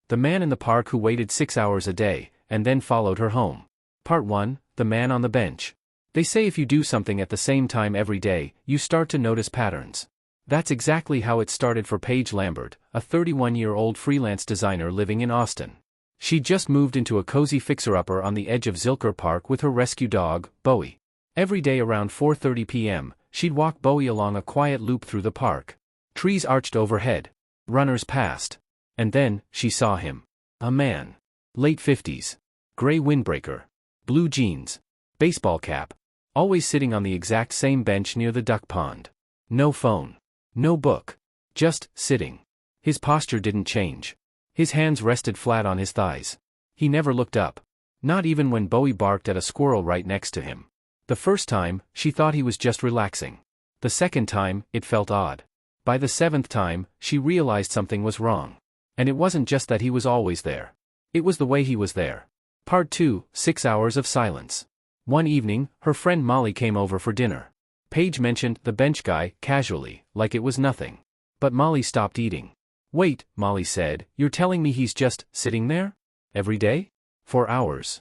The man in the park who waited 6 hours a day, and then followed her home. Part 1, The Man on the Bench. They say if you do something at the same time every day, you start to notice patterns. That's exactly how it started for Paige Lambert, a 31-year-old freelance designer living in Austin. She'd just moved into a cozy fixer-upper on the edge of Zilker Park with her rescue dog, Bowie. Every day around 4:30 p.m., she'd walk Bowie along a quiet loop through the park. Trees arched overhead. Runners passed. And then, she saw him. A man. Late 50s. Gray windbreaker. Blue jeans. Baseball cap. Always sitting on the exact same bench near the duck pond. No phone. No book. Just sitting. His posture didn't change. His hands rested flat on his thighs. He never looked up. Not even when Bowie barked at a squirrel right next to him. The first time, she thought he was just relaxing. The second time, it felt odd. By the seventh time, she realized something was wrong. And it wasn't just that he was always there. It was the way he was there. Part 2, 6 Hours of Silence. One evening, her friend Molly came over for dinner. Paige mentioned the bench guy, casually, like it was nothing. But Molly stopped eating. "Wait," Molly said, "you're telling me he's just sitting there? Every day? For hours?"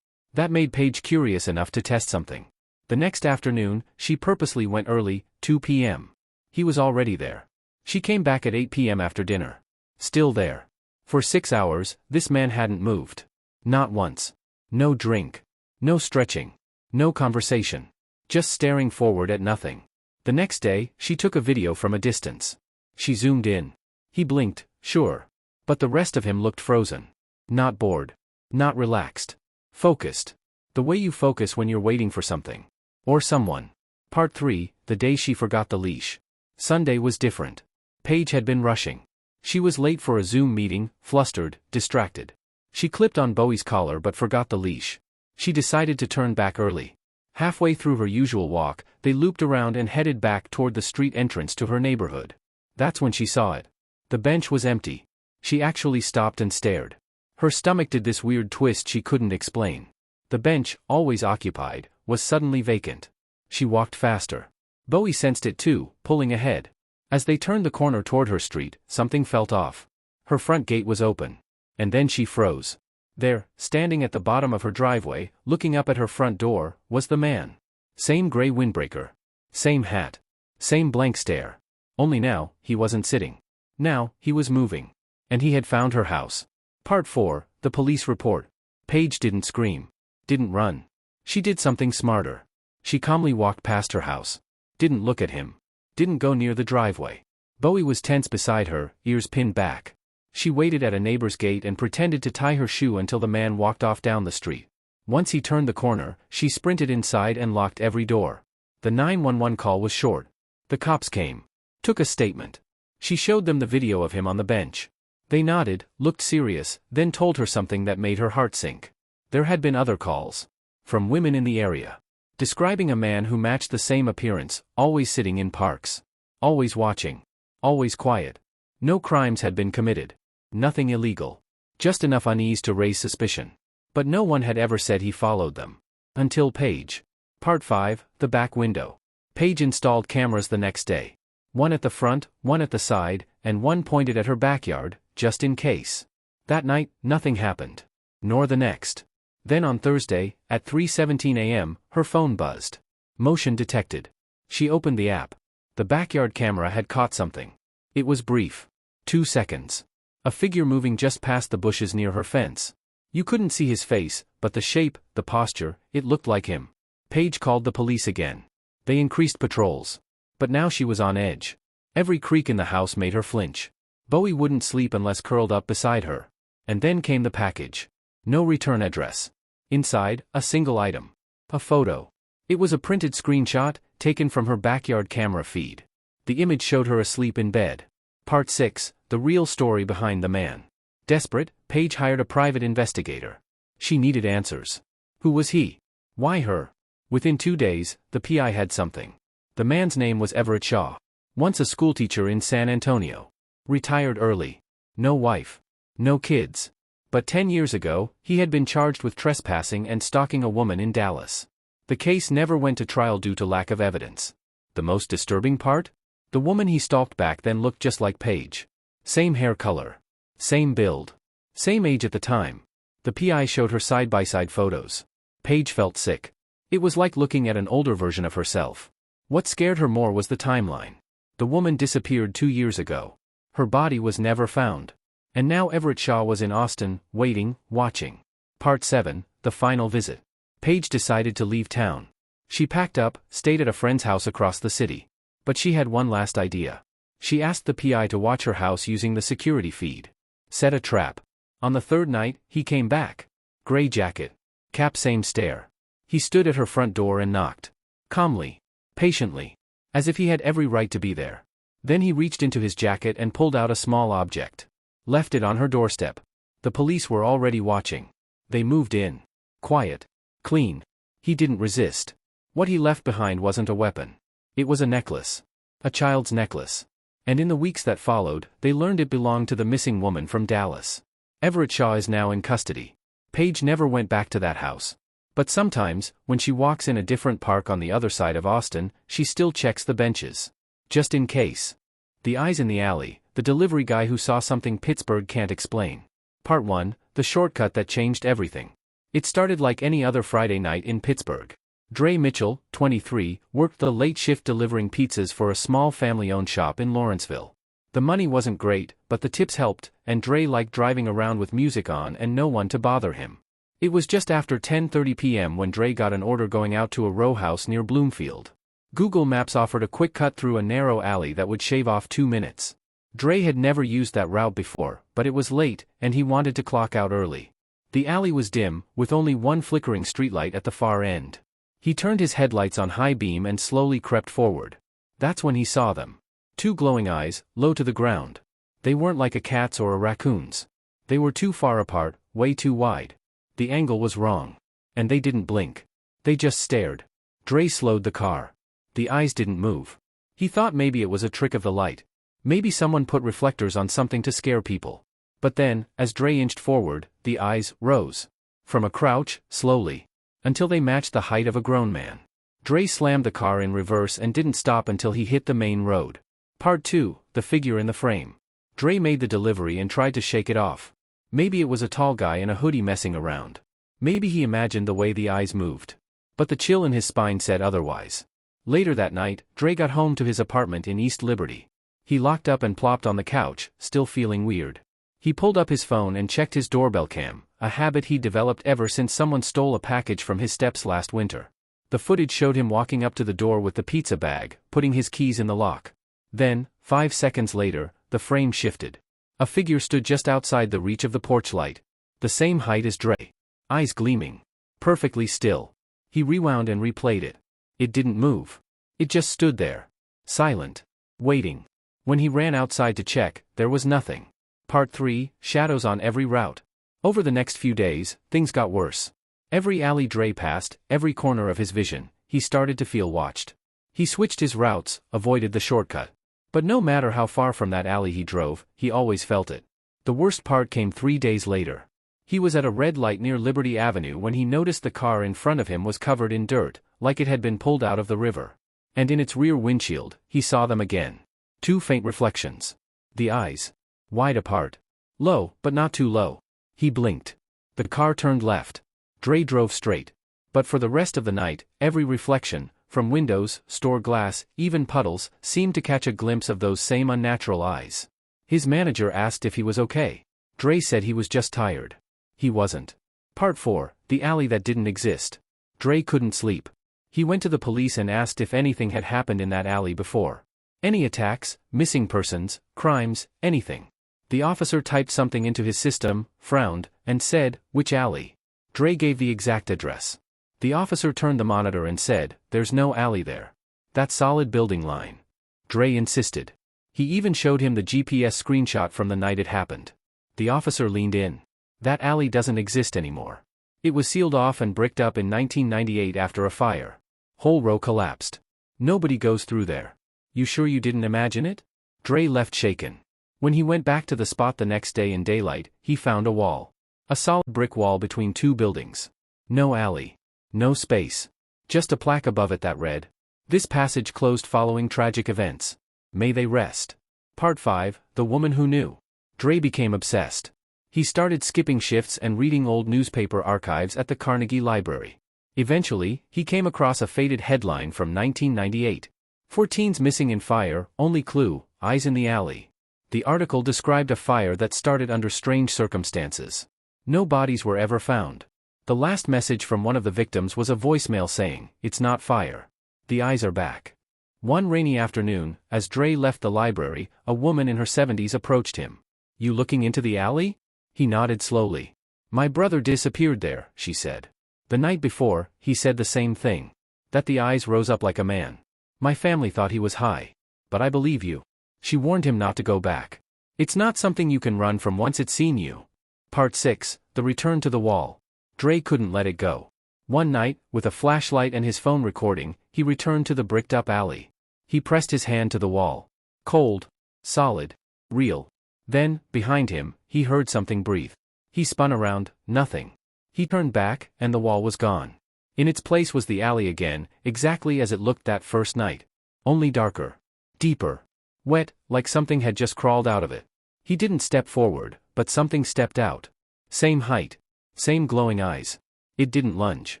That made Paige curious enough to test something. The next afternoon, she purposely went early, 2 p.m. He was already there. She came back at 8 p.m. after dinner. Still there. For 6 hours, this man hadn't moved. Not once. No drink. No stretching. No conversation. Just staring forward at nothing. The next day, she took a video from a distance. She zoomed in. He blinked, sure. But the rest of him looked frozen. Not bored. Not relaxed. Focused. The way you focus when you're waiting for something. Or someone. Part 3, The Day She Forgot the Leash. Sunday was different. Paige had been rushing. She was late for a Zoom meeting, flustered, distracted. She clipped on Bowie's collar but forgot the leash. She decided to turn back early. Halfway through her usual walk, they looped around and headed back toward the street entrance to her neighborhood. That's when she saw it. The bench was empty. She actually stopped and stared. Her stomach did this weird twist she couldn't explain. The bench, always occupied, was suddenly vacant. She walked faster. Bowie sensed it too, pulling ahead. As they turned the corner toward her street, something felt off. Her front gate was open. And then she froze. There, standing at the bottom of her driveway, looking up at her front door, was the man. Same gray windbreaker. Same hat. Same blank stare. Only now, he wasn't sitting. Now, he was moving. And he had found her house. Part 4, The Police Report. Paige didn't scream. Didn't run. She did something smarter. She calmly walked past her house. Didn't look at him. Didn't go near the driveway. Bowie was tense beside her, ears pinned back. She waited at a neighbor's gate and pretended to tie her shoe until the man walked off down the street. Once he turned the corner, she sprinted inside and locked every door. The 911 call was short. The cops came. Took a statement. She showed them the video of him on the bench. They nodded, looked serious, then told her something that made her heart sink. There had been other calls. From women in the area. Describing a man who matched the same appearance, always sitting in parks. Always watching. Always quiet. No crimes had been committed. Nothing illegal. Just enough unease to raise suspicion. But no one had ever said he followed them. Until Paige. Part 5, The Back Window. Paige installed cameras the next day. One at the front, one at the side, and one pointed at her backyard, just in case. That night, nothing happened. Nor the next. Then on Thursday, at 3:17 a.m., her phone buzzed. Motion detected. She opened the app. The backyard camera had caught something. It was brief. 2 seconds. A figure moving just past the bushes near her fence. You couldn't see his face, but the shape, the posture, it looked like him. Paige called the police again. They increased patrols. But now she was on edge. Every creak in the house made her flinch. Bowie wouldn't sleep unless curled up beside her. And then came the package. No return address. Inside, a single item. A photo. It was a printed screenshot, taken from her backyard camera feed. The image showed her asleep in bed. Part 6, The Real Story Behind the Man. Desperate, Paige hired a private investigator. She needed answers. Who was he? Why her? Within 2 days, the PI had something. The man's name was Everett Shaw. Once a schoolteacher in San Antonio. Retired early. No wife. No kids. But 10 years ago, he had been charged with trespassing and stalking a woman in Dallas. The case never went to trial due to lack of evidence. The most disturbing part? The woman he stalked back then looked just like Paige. Same hair color. Same build. Same age at the time. The PI showed her side-by-side photos. Paige felt sick. It was like looking at an older version of herself. What scared her more was the timeline. The woman disappeared 2 years ago. Her body was never found. And now Everett Shaw was in Austin, waiting, watching. Part 7, The Final Visit. Paige decided to leave town. She packed up, stayed at a friend's house across the city. But she had one last idea. She asked the PI to watch her house using the security feed. Set a trap. On the third night, he came back. Gray jacket. Cap, same stare. He stood at her front door and knocked. Calmly. Patiently. As if he had every right to be there. Then he reached into his jacket and pulled out a small object. Left it on her doorstep. The police were already watching. They moved in. Quiet. Clean. He didn't resist. What he left behind wasn't a weapon. It was a necklace. A child's necklace. And in the weeks that followed, they learned it belonged to the missing woman from Dallas. Everett Shaw is now in custody. Paige never went back to that house. But sometimes, when she walks in a different park on the other side of Austin, she still checks the benches. Just in case. The eyes in the alley, the delivery guy who saw something Pittsburgh can't explain. Part 1, the shortcut that changed everything. It started like any other Friday night in Pittsburgh. Dre Mitchell, 23, worked the late shift delivering pizzas for a small family-owned shop in Lawrenceville. The money wasn't great, but the tips helped, and Dre liked driving around with music on and no one to bother him. It was just after 10:30 p.m. when Dre got an order going out to a row house near Bloomfield. Google Maps offered a quick cut through a narrow alley that would shave off 2 minutes. Dre had never used that route before, but it was late, and he wanted to clock out early. The alley was dim, with only one flickering streetlight at the far end. He turned his headlights on high beam and slowly crept forward. That's when he saw them. 2 glowing eyes, low to the ground. They weren't like a cat's or a raccoon's. They were too far apart, way too wide. The angle was wrong. And they didn't blink. They just stared. Dre slowed the car. The eyes didn't move. He thought maybe it was a trick of the light. Maybe someone put reflectors on something to scare people. But then, as Dre inched forward, the eyes rose. From a crouch, slowly. Until they matched the height of a grown man. Dre slammed the car in reverse and didn't stop until he hit the main road. Part 2, the figure in the frame. Dre made the delivery and tried to shake it off. Maybe it was a tall guy in a hoodie messing around. Maybe he imagined the way the eyes moved. But the chill in his spine said otherwise. Later that night, Dre got home to his apartment in East Liberty. He locked up and plopped on the couch, still feeling weird. He pulled up his phone and checked his doorbell cam, a habit he'd developed ever since someone stole a package from his steps last winter. The footage showed him walking up to the door with the pizza bag, putting his keys in the lock. Then, 5 seconds later, the frame shifted. A figure stood just outside the reach of the porch light. The same height as Dre. Eyes gleaming. Perfectly still. He rewound and replayed it. It didn't move. It just stood there. Silent. Waiting. When he ran outside to check, there was nothing. Part 3, shadows on every route. Over the next few days, things got worse. Every alley Dre passed, every corner of his vision, he started to feel watched. He switched his routes, avoided the shortcut. But no matter how far from that alley he drove, he always felt it. The worst part came 3 days later. He was at a red light near Liberty Avenue when he noticed the car in front of him was covered in dirt, like it had been pulled out of the river. And in its rear windshield, he saw them again. 2 faint reflections. The eyes. Wide apart. Low, but not too low. He blinked. The car turned left. Dre drove straight. But for the rest of the night, every reflection, from windows, store glass, even puddles, seemed to catch a glimpse of those same unnatural eyes. His manager asked if he was okay. Dre said he was just tired. He wasn't. Part 4, the alley that didn't exist. Dre couldn't sleep. He went to the police and asked if anything had happened in that alley before. Any attacks, missing persons, crimes, anything. The officer typed something into his system, frowned, and said, "Which alley?" Dre gave the exact address. The officer turned the monitor and said, "There's no alley there. That solid building line." Dre insisted. He even showed him the GPS screenshot from the night it happened. The officer leaned in. "That alley doesn't exist anymore. It was sealed off and bricked up in 1998 after a fire. Whole row collapsed. Nobody goes through there. You sure you didn't imagine it?" Dre left shaken. When he went back to the spot the next day in daylight, he found a wall. A solid brick wall between 2 buildings. No alley. No space. Just a plaque above it that read, "This passage closed following tragic events. May they rest." Part 5, the woman who knew. Dre became obsessed. He started skipping shifts and reading old newspaper archives at the Carnegie Library. Eventually, he came across a faded headline from 1998. 4 teens missing in fire, only clue, eyes in the alley. The article described a fire that started under strange circumstances. No bodies were ever found. The last message from one of the victims was a voicemail saying, "It's not fire. The eyes are back." One rainy afternoon, as Dre left the library, a woman in her 70s approached him. "You looking into the alley?" He nodded slowly. "My brother disappeared there," she said. "The night before, he said the same thing. That the eyes rose up like a man. My family thought he was high. But I believe you." She warned him not to go back. "It's not something you can run from once it's seen you." Part 6, The Return to the Wall. Dre couldn't let it go. One night, with a flashlight and his phone recording, he returned to the bricked-up alley. He pressed his hand to the wall. Cold. Solid. Real. Then, behind him, he heard something breathe. He spun around, nothing. He turned back, and the wall was gone. In its place was the alley again, exactly as it looked that first night. Only darker. Deeper. Wet, like something had just crawled out of it. He didn't step forward, but something stepped out. Same height. Same glowing eyes. It didn't lunge.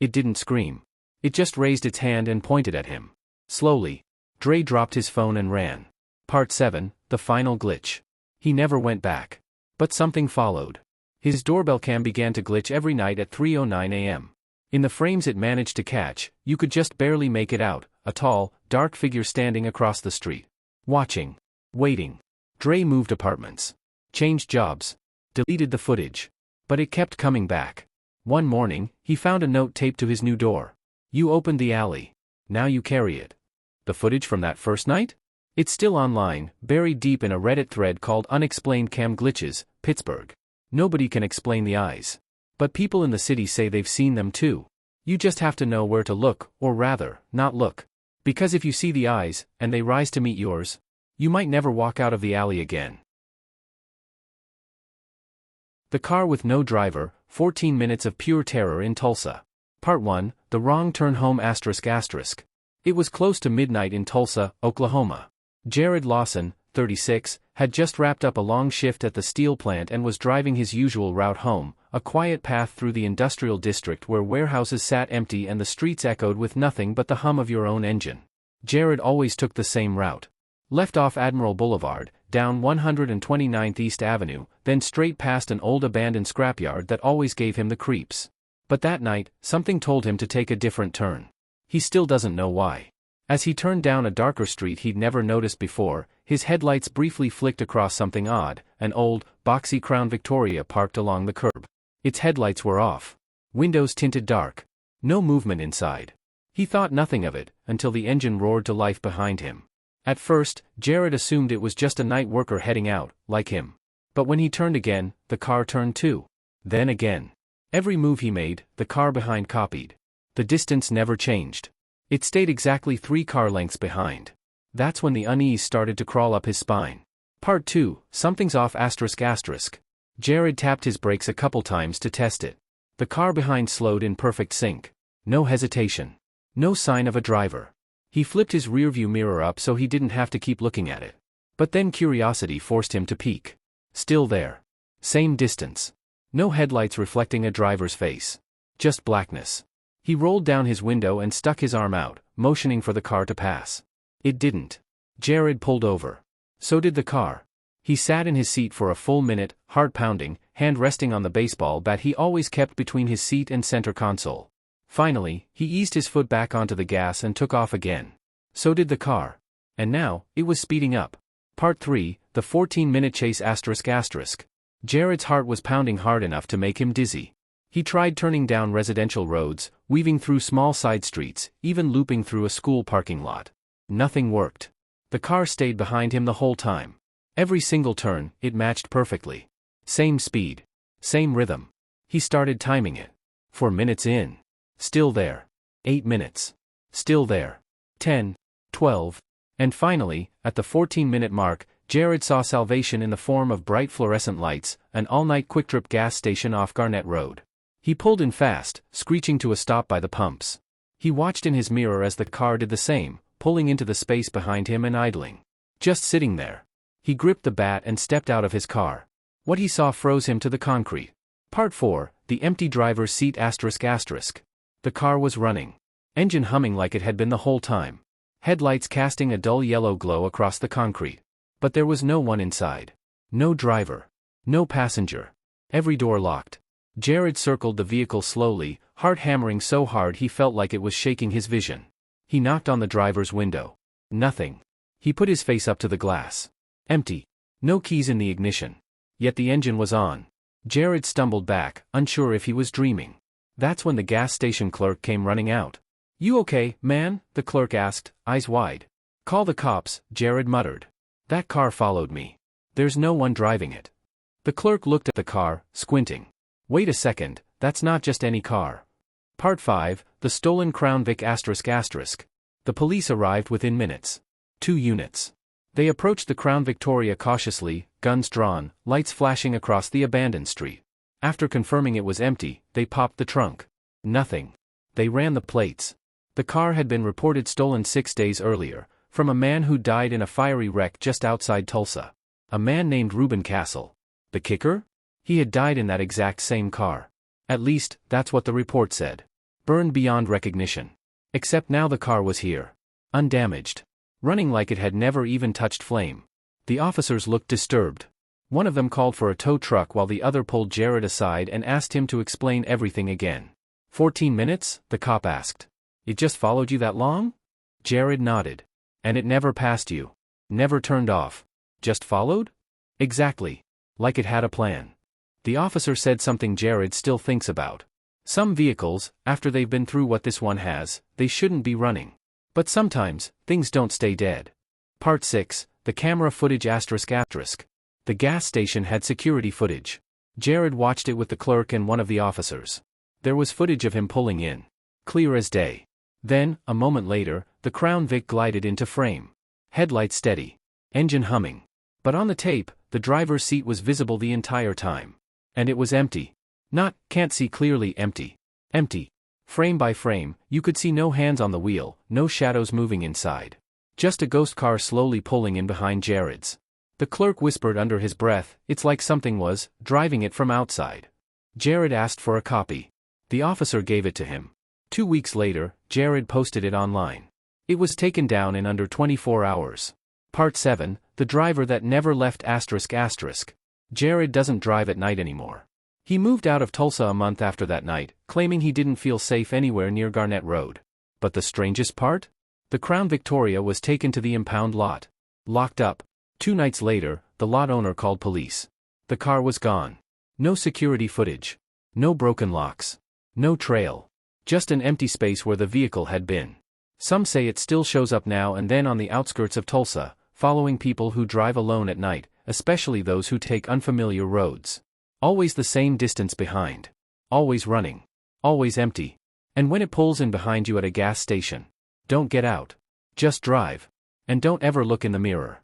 It didn't scream. It just raised its hand and pointed at him. Slowly. Dre dropped his phone and ran. Part 7, The Final Glitch. He never went back. But something followed. His doorbell cam began to glitch every night at 3:09 a.m. In the frames it managed to catch, you could just barely make it out, a tall, dark figure standing across the street. Watching. Waiting. Dre moved apartments. Changed jobs. Deleted the footage. But it kept coming back. One morning, he found a note taped to his new door. "You opened the alley. Now you carry it." The footage from that first night? It's still online, buried deep in a Reddit thread called Unexplained Cam Glitches, Pittsburgh. Nobody can explain the eyes. But people in the city say they've seen them too. You just have to know where to look, or rather, not look. Because if you see the eyes, and they rise to meet yours, you might never walk out of the alley again. The Car with No Driver, 14 Minutes of Pure Terror in Tulsa. Part 1, The Wrong Turn Home ***. It was close to midnight in Tulsa, Oklahoma. Jared Lawson, 36, had just wrapped up a long shift at the steel plant and was driving his usual route home, a quiet path through the industrial district where warehouses sat empty and the streets echoed with nothing but the hum of your own engine. Jared always took the same route. Left off Admiral Boulevard, down 129th East Avenue, then straight past an old abandoned scrapyard that always gave him the creeps. But that night, something told him to take a different turn. He still doesn't know why. As he turned down a darker street he'd never noticed before, his headlights briefly flicked across something odd, an old, boxy Crown Victoria parked along the curb. Its headlights were off. Windows tinted dark. No movement inside. He thought nothing of it, until the engine roared to life behind him. At first, Jared assumed it was just a night worker heading out, like him. But when he turned again, the car turned too. Then again. Every move he made, the car behind copied. The distance never changed. It stayed exactly 3 car lengths behind. That's when the unease started to crawl up his spine. Part 2, Something's Off ***. Jared tapped his brakes a couple times to test it. The car behind slowed in perfect sync. No hesitation. No sign of a driver. He flipped his rearview mirror up so he didn't have to keep looking at it. But then curiosity forced him to peek. Still there. Same distance. No headlights reflecting a driver's face. Just blackness. He rolled down his window and stuck his arm out, motioning for the car to pass. It didn't. Jared pulled over. So did the car. He sat in his seat for a full minute, heart pounding, hand resting on the baseball bat he always kept between his seat and center console. Finally, he eased his foot back onto the gas and took off again. So did the car. And now, it was speeding up. Part 3, The 14-Minute Chase ***. Jared's heart was pounding hard enough to make him dizzy. He tried turning down residential roads, weaving through small side streets, even looping through a school parking lot. Nothing worked. The car stayed behind him the whole time. Every single turn, it matched perfectly. Same speed. Same rhythm. He started timing it. 4 minutes in. Still there. 8 minutes. Still there. 10, 12. And finally, at the 14-minute mark, Jared saw salvation in the form of bright fluorescent lights, an all-night quick-trip gas station off Garnett Road. He pulled in fast, screeching to a stop by the pumps. He watched in his mirror as the car did the same, pulling into the space behind him and idling. Just sitting there. He gripped the bat and stepped out of his car. What he saw froze him to the concrete. Part 4, the empty driver's seat ***. The car was running. Engine humming like it had been the whole time. Headlights casting a dull yellow glow across the concrete. But there was no one inside. No driver. No passenger. Every door locked. Jared circled the vehicle slowly, heart hammering so hard he felt like it was shaking his vision. He knocked on the driver's window. Nothing. He put his face up to the glass. Empty. No keys in the ignition. Yet the engine was on. Jared stumbled back, unsure if he was dreaming. That's when the gas station clerk came running out. "You okay, man?" the clerk asked, eyes wide. "Call the cops," Jared muttered. "That car followed me. There's no one driving it." The clerk looked at the car, squinting. "Wait a second, that's not just any car." Part 5, the stolen Crown Vic ***. The police arrived within minutes. 2 units. They approached the Crown Victoria cautiously, guns drawn, lights flashing across the abandoned street. After confirming it was empty, they popped the trunk. Nothing. They ran the plates. The car had been reported stolen 6 days earlier, from a man who died in a fiery wreck just outside Tulsa. A man named Reuben Castle. The kicker? He had died in that exact same car. At least, that's what the report said. Burned beyond recognition. Except now the car was here. Undamaged. Running like it had never even touched flame. The officers looked disturbed. One of them called for a tow truck while the other pulled Jared aside and asked him to explain everything again. 14 minutes? The cop asked. "It just followed you that long?" Jared nodded. "And it never passed you? Never turned off? Just followed?" "Exactly. Like it had a plan." The officer said something Jared still thinks about. Some vehicles, after they've been through what this one has, they shouldn't be running. But sometimes, things don't stay dead. Part 6, the camera footage ***. The gas station had security footage. Jared watched it with the clerk and one of the officers. There was footage of him pulling in. Clear as day. Then, a moment later, the Crown Vic glided into frame. Headlights steady. Engine humming. But on the tape, the driver's seat was visible the entire time. And it was empty. Not, can't see clearly, empty. Empty. Frame by frame, you could see no hands on the wheel, no shadows moving inside. Just a ghost car slowly pulling in behind Jared's. The clerk whispered under his breath, "It's like something was driving it from outside." Jared asked for a copy. The officer gave it to him. 2 weeks later, Jared posted it online. It was taken down in under 24 hours. Part 7, the driver that never left ***. Jared doesn't drive at night anymore. He moved out of Tulsa a month after that night, claiming he didn't feel safe anywhere near Garnett Road. But the strangest part? The Crown Victoria was taken to the impound lot. Locked up. 2 nights later, the lot owner called police. The car was gone. No security footage. No broken locks. No trail. Just an empty space where the vehicle had been. Some say it still shows up now and then on the outskirts of Tulsa, following people who drive alone at night, especially those who take unfamiliar roads. Always the same distance behind. Always running. Always empty. And when it pulls in behind you at a gas station, don't get out. Just drive. And don't ever look in the mirror.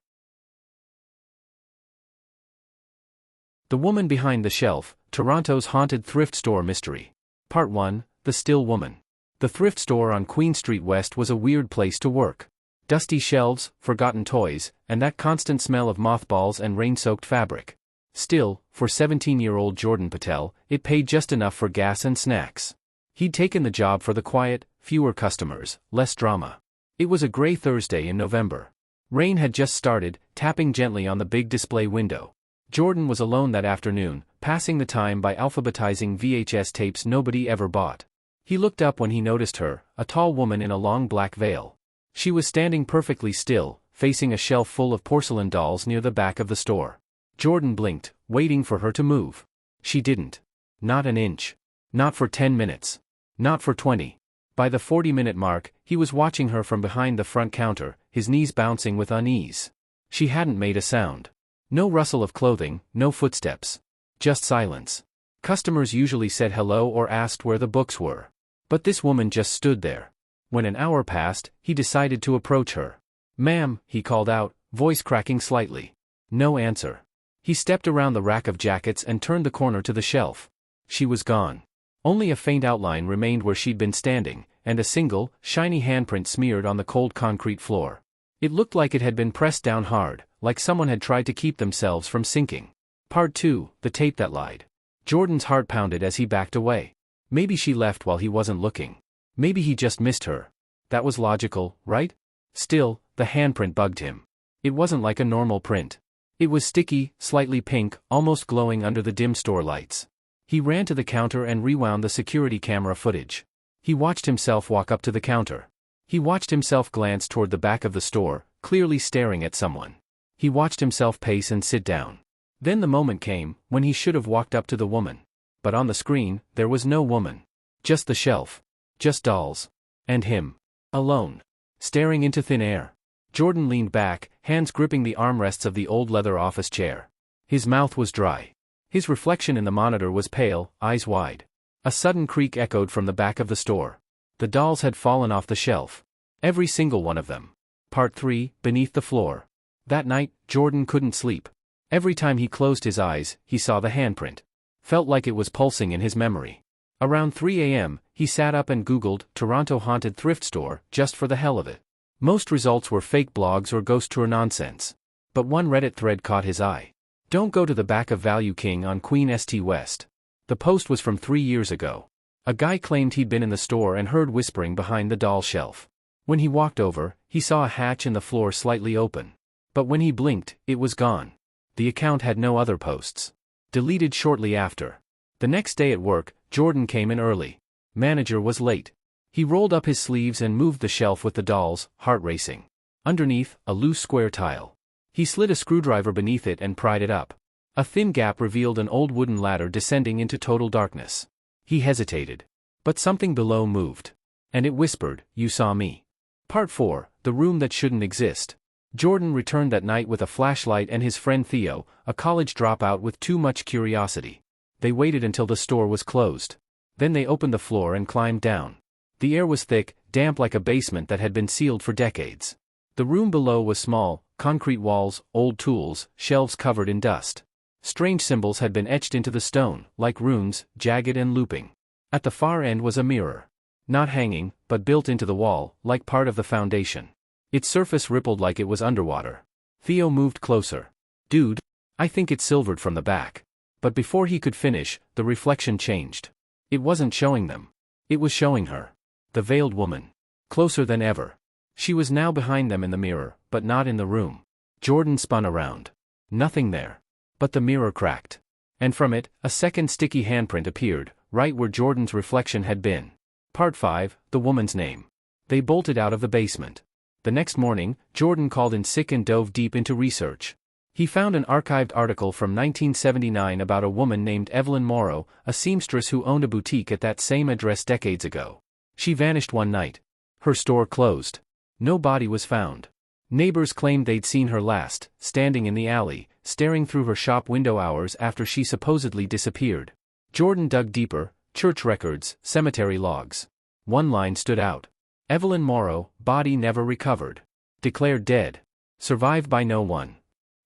The Woman Behind the Shelf, Toronto's Haunted Thrift Store Mystery. Part 1, The Still Woman. The thrift store on Queen Street West was a weird place to work. Dusty shelves, forgotten toys, and that constant smell of mothballs and rain-soaked fabric. Still, for 17-year-old Jordan Patel, it paid just enough for gas and snacks. He'd taken the job for the quiet, fewer customers, less drama. It was a gray Thursday in November. Rain had just started, tapping gently on the big display window. Jordan was alone that afternoon, passing the time by alphabetizing VHS tapes nobody ever bought. He looked up when he noticed her, a tall woman in a long black veil. She was standing perfectly still, facing a shelf full of porcelain dolls near the back of the store. Jordan blinked, waiting for her to move. She didn't. Not an inch. Not for 10 minutes. Not for 20. By the 40-minute mark, he was watching her from behind the front counter, his knees bouncing with unease. She hadn't made a sound. No rustle of clothing, no footsteps. Just silence. Customers usually said hello or asked where the books were. But this woman just stood there. When an hour passed, he decided to approach her. "Ma'am," he called out, voice cracking slightly. No answer. He stepped around the rack of jackets and turned the corner to the shelf. She was gone. Only a faint outline remained where she'd been standing, and a single, shiny handprint smeared on the cold concrete floor. It looked like it had been pressed down hard, like someone had tried to keep themselves from sinking. Part 2, the tape that lied. Jordan's heart pounded as he backed away. Maybe she left while he wasn't looking. Maybe he just missed her. That was logical, right? Still, the handprint bugged him. It wasn't like a normal print. It was sticky, slightly pink, almost glowing under the dim store lights. He ran to the counter and rewound the security camera footage. He watched himself walk up to the counter. He watched himself glance toward the back of the store, clearly staring at someone. He watched himself pace and sit down. Then the moment came, when he should have walked up to the woman. But on the screen, there was no woman. Just the shelf. Just dolls. And him. Alone. Staring into thin air. Jordan leaned back, hands gripping the armrests of the old leather office chair. His mouth was dry. His reflection in the monitor was pale, eyes wide. A sudden creak echoed from the back of the store. The dolls had fallen off the shelf. Every single one of them. Part 3, beneath the floor. That night, Jordan couldn't sleep. Every time he closed his eyes, he saw the handprint. Felt like it was pulsing in his memory. Around 3 a.m., he sat up and Googled Toronto haunted thrift store just for the hell of it. Most results were fake blogs or ghost tour nonsense. But one Reddit thread caught his eye. Don't go to the back of Value King on Queen St. West. The post was from 3 years ago. A guy claimed he'd been in the store and heard whispering behind the doll shelf. When he walked over, he saw a hatch in the floor slightly open. But when he blinked, it was gone. The account had no other posts. Deleted shortly after. The next day at work, Jordan came in early. Manager was late. He rolled up his sleeves and moved the shelf with the dolls, heart racing. Underneath, a loose square tile. He slid a screwdriver beneath it and pried it up. A thin gap revealed an old wooden ladder descending into total darkness. He hesitated. But something below moved. And it whispered, "You saw me." Part 4, the room that shouldn't exist. Jordan returned that night with a flashlight and his friend Theo, a college dropout with too much curiosity. They waited until the store was closed. Then they opened the floor and climbed down. The air was thick, damp like a basement that had been sealed for decades. The room below was small, concrete walls, old tools, shelves covered in dust. Strange symbols had been etched into the stone, like runes, jagged and looping. At the far end was a mirror. Not hanging, but built into the wall, like part of the foundation. Its surface rippled like it was underwater. Theo moved closer. "Dude, I think it's silvered from the back." But before he could finish, the reflection changed. It wasn't showing them. It was showing her. The veiled woman. Closer than ever. She was now behind them in the mirror, but not in the room. Jordan spun around. Nothing there. But the mirror cracked. And from it, a second sticky handprint appeared, right where Jordan's reflection had been. Part 5, the woman's name. They bolted out of the basement. The next morning, Jordan called in sick and dove deep into research. He found an archived article from 1979 about a woman named Evelyn Morrow, a seamstress who owned a boutique at that same address decades ago. She vanished one night. Her store closed. No body was found. Neighbors claimed they'd seen her last, standing in the alley, staring through her shop window hours after she supposedly disappeared. Jordan dug deeper, church records, cemetery logs. One line stood out. Evelyn Morrow, body never recovered. Declared dead. Survived by no one.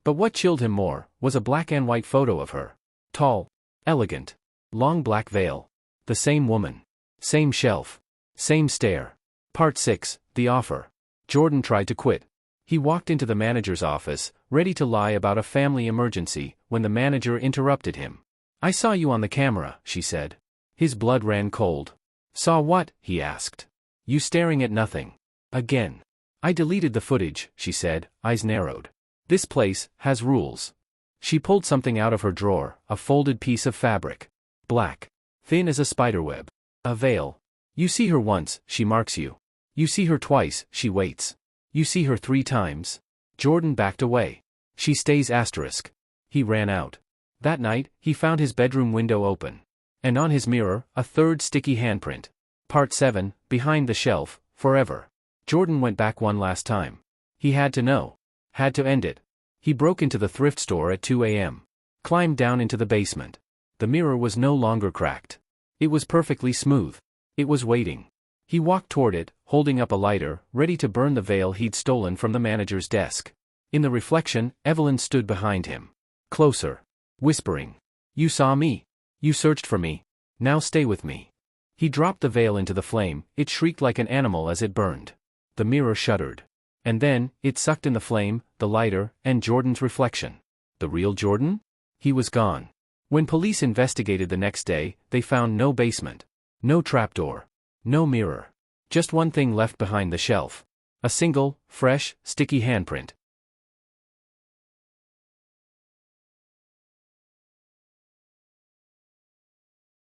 But what chilled him more, was a black and white photo of her. Tall. Elegant. Long black veil. The same woman. Same shelf. Same stare. Part 6, the offer. Jordan tried to quit. He walked into the manager's office, ready to lie about a family emergency, when the manager interrupted him. "I saw you on the camera," she said. His blood ran cold. "Saw what?" he asked. "You staring at nothing." Again. "I deleted the footage," she said, eyes narrowed. "This place has rules." She pulled something out of her drawer, a folded piece of fabric. Black. Thin as a spiderweb. A veil. You see her once, she marks you. You see her twice, she waits. You see her 3 times. Jordan backed away. She stays asterisk. He ran out. That night, he found his bedroom window open. And on his mirror, a third sticky handprint. Part 7, behind the shelf, forever. Jordan went back one last time. He had to know. Had to end it. He broke into the thrift store at 2 a.m. Climbed down into the basement. The mirror was no longer cracked. It was perfectly smooth. It was waiting. He walked toward it, holding up a lighter, ready to burn the veil he'd stolen from the manager's desk. In the reflection, Evelyn stood behind him. Closer. Whispering. "You saw me. You searched for me. Now stay with me." He dropped the veil into the flame, it shrieked like an animal as it burned. The mirror shuddered. And then, it sucked in the flame, the lighter, and Jordan's reflection. The real Jordan? He was gone. When police investigated the next day, they found no basement, no trapdoor, no mirror. Just one thing left behind the shelf. A single, fresh, sticky handprint.